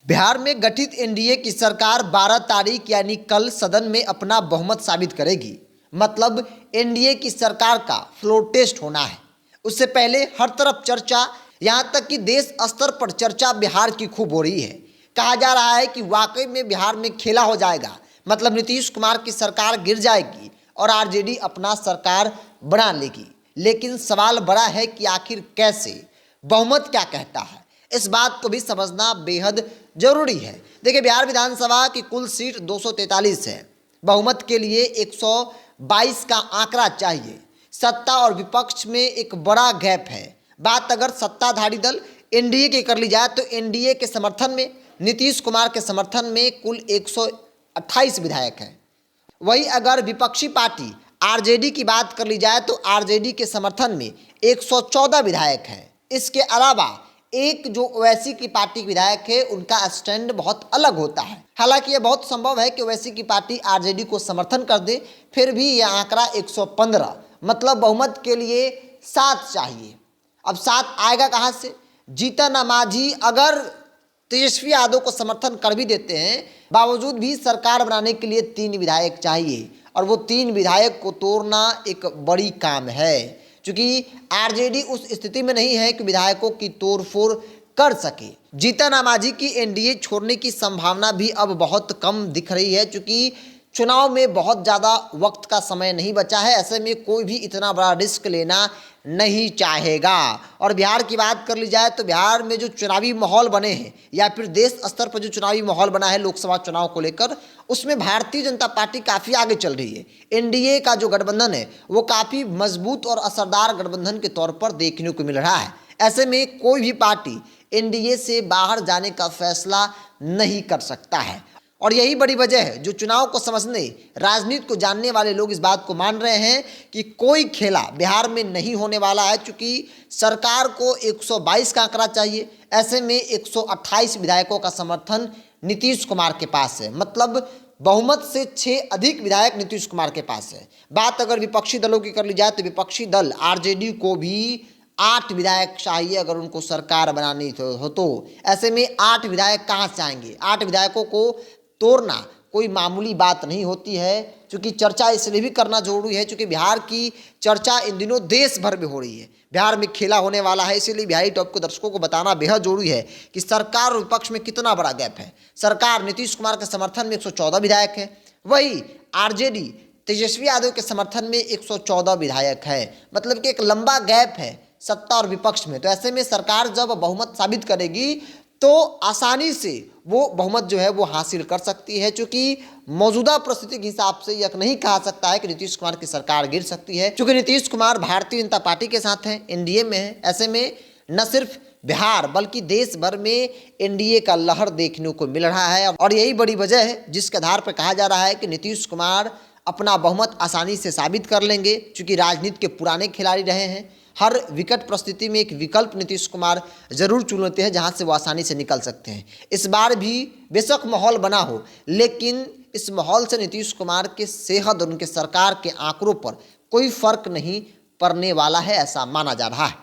बिहार में गठित एनडीए की सरकार 12 तारीख यानी कल सदन में अपना बहुमत साबित करेगी। मतलब एनडीए की सरकार का फ्लोर टेस्ट होना है। उससे पहले हर तरफ चर्चा, यहाँ तक कि देश स्तर पर चर्चा बिहार की खूब हो रही है। कहा जा रहा है कि वाकई में बिहार में खेला हो जाएगा। मतलब नीतीश कुमार की सरकार गिर जाएगी और आरजेडी अपना सरकार बना लेगी। लेकिन सवाल बड़ा है कि आखिर कैसे, बहुमत क्या कहता है, इस बात को भी समझना बेहद जरूरी है। देखिए, बिहार विधानसभा की कुल सीट 243 है। बहुमत के लिए 122 का आंकड़ा चाहिए। सत्ता और विपक्ष में एक बड़ा गैप है। बात अगर सत्ताधारी दल एनडीए की कर ली जाए तो एनडीए के समर्थन में, नीतीश कुमार के समर्थन में कुल 128 विधायक हैं। वही अगर विपक्षी पार्टी आरजेडी की बात कर ली जाए तो आरजेडी के समर्थन में 114 विधायक हैं। इसके अलावा एक जो ओवैसी की पार्टी के विधायक है, उनका स्टैंड बहुत अलग होता है। हालांकि यह बहुत संभव है कि ओवैसी की पार्टी आरजेडी को समर्थन कर दे, फिर भी यह आंकड़ा 115, मतलब बहुमत के लिए 7 चाहिए। अब 7 आएगा कहां से? जीतन राम मांझी अगर तेजस्वी यादव को समर्थन कर भी देते हैं, बावजूद भी सरकार बनाने के लिए 3 विधायक चाहिए और वो 3 विधायक को तोड़ना एक बड़ी काम है, क्योंकि आरजेडी उस स्थिति में नहीं है कि विधायकों की तोड़फोड़ कर सके। जीतन राम मांझी की एनडीए छोड़ने की संभावना भी अब बहुत कम दिख रही है, क्योंकि चुनाव में बहुत ज़्यादा वक्त का समय नहीं बचा है। ऐसे में कोई भी इतना बड़ा रिस्क लेना नहीं चाहेगा। और बिहार की बात कर ली जाए तो बिहार में जो चुनावी माहौल बने हैं या फिर देश स्तर पर जो चुनावी माहौल बना है लोकसभा चुनाव को लेकर, उसमें भारतीय जनता पार्टी काफ़ी आगे चल रही है। एनडीए का जो गठबंधन है वो काफ़ी मजबूत और असरदार गठबंधन के तौर पर देखने को मिल रहा है। ऐसे में कोई भी पार्टी एनडीए से बाहर जाने का फैसला नहीं कर सकता है। और यही बड़ी वजह है जो चुनाव को समझने, राजनीति को जानने वाले लोग इस बात को मान रहे हैं कि कोई खेला बिहार में नहीं होने वाला है, क्योंकि सरकार को 122 का आंकड़ा चाहिए। ऐसे में 128 विधायकों का समर्थन नीतीश कुमार के पास है। मतलब बहुमत से 6 अधिक विधायक नीतीश कुमार के पास है। बात अगर विपक्षी दलों की कर ली जाए तो विपक्षी दल आरजेडी को भी 8 विधायक चाहिए अगर उनको सरकार बनानी हो तो। ऐसे में 8 विधायक कहाँ से आएंगे? 8 विधायकों को तोड़ना कोई मामूली बात नहीं होती है, क्योंकि चर्चा इसलिए भी करना जरूरी है क्योंकि बिहार की चर्चा इन दिनों देश भर में हो रही है। बिहार में खेला होने वाला है, इसीलिए बिहारी टॉप को दर्शकों को बताना बेहद जरूरी है कि सरकार और विपक्ष में कितना बड़ा गैप है। सरकार नीतीश कुमार के समर्थन में 114 विधायक है, वही आरजेडी तेजस्वी यादव के समर्थन में 114 विधायक है। मतलब कि एक लंबा गैप है सत्ता और विपक्ष में। तो ऐसे में सरकार जब बहुमत साबित करेगी तो आसानी से वो बहुमत जो है वो हासिल कर सकती है, क्योंकि मौजूदा परिस्थिति के हिसाब से यह नहीं कहा सकता है कि नीतीश कुमार की सरकार गिर सकती है, क्योंकि नीतीश कुमार भारतीय जनता पार्टी के साथ हैं, एनडीए में है। ऐसे में न सिर्फ बिहार बल्कि देश भर में एनडीए का लहर देखने को मिल रहा है। और यही बड़ी वजह है जिसके आधार पर कहा जा रहा है कि नीतीश कुमार अपना बहुमत आसानी से साबित कर लेंगे, क्योंकि राजनीति के पुराने खिलाड़ी रहे हैं। हर विकट परिस्थिति में एक विकल्प नीतीश कुमार जरूर चुन लेते हैं जहां से वो आसानी से निकल सकते हैं। इस बार भी बेशक माहौल बना हो, लेकिन इस माहौल से नीतीश कुमार के सेहत और उनके सरकार के आंकड़ों पर कोई फर्क नहीं पड़ने वाला है, ऐसा माना जा रहा है।